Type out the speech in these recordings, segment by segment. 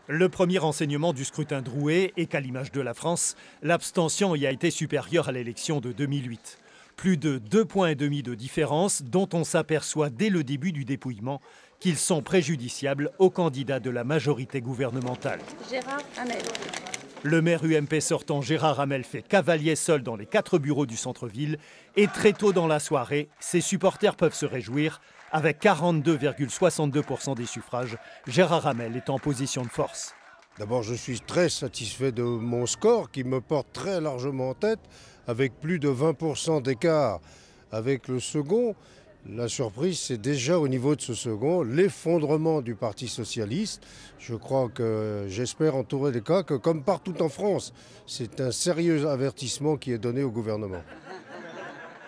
Le premier enseignement du scrutin Drouet est qu'à l'image de la France, l'abstention y a été supérieure à l'élection de 2008. Plus de 2,5 points de différence dont on s'aperçoit dès le début du dépouillement qu'ils sont préjudiciables aux candidats de la majorité gouvernementale. Gérard Hamel. Le maire UMP sortant Gérard Hamel fait cavalier seul dans les 4 bureaux du centre-ville et très tôt dans la soirée, ses supporters peuvent se réjouir. Avec 42,62% des suffrages, Gérard Hamel est en position de force. D'abord, je suis très satisfait de mon score qui me porte très largement en tête, avec plus de 20% d'écart avec le second. La surprise, c'est déjà au niveau de ce second, l'effondrement du Parti socialiste. Je crois que j'espère en tous les cas que, comme partout en France, c'est un sérieux avertissement qui est donné au gouvernement.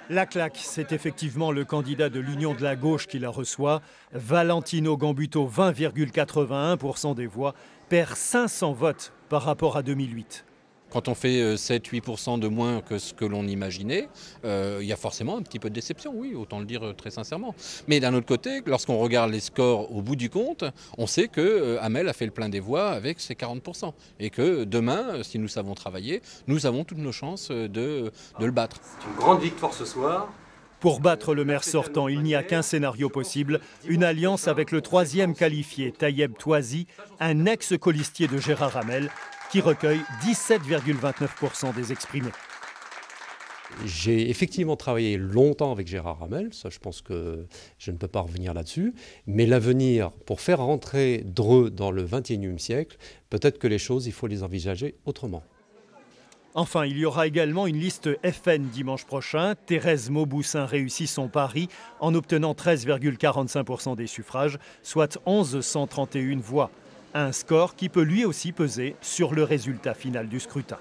La claque, c'est effectivement le candidat de l'Union de la gauche qui la reçoit. Valentino Gambuto, 20,81% des voix, perd 500 votes par rapport à 2008. Quand on fait 7-8% de moins que ce que l'on imaginait, il y a forcément un petit peu de déception, oui, autant le dire très sincèrement. Mais d'un autre côté, lorsqu'on regarde les scores au bout du compte, on sait que Hamel a fait le plein des voix avec ses 40%. Et que demain, si nous savons travailler, nous avons toutes nos chances de le battre. C'est une grande victoire ce soir. Pour battre le maire sortant, il n'y a qu'un scénario possible, une alliance avec le troisième qualifié, Tayeb Touazi, un ex-colistier de Gérard Hamel, qui recueille 17,29% des exprimés. J'ai effectivement travaillé longtemps avec Gérard Hamel, ça je pense que je ne peux pas revenir là-dessus, mais l'avenir, pour faire rentrer Dreux dans le XXIe siècle, peut-être que les choses, il faut les envisager autrement. Enfin, il y aura également une liste FN dimanche prochain. Thérèse Mauboussin réussit son pari en obtenant 13,45% des suffrages, soit 1131 voix. Un score qui peut lui aussi peser sur le résultat final du scrutin.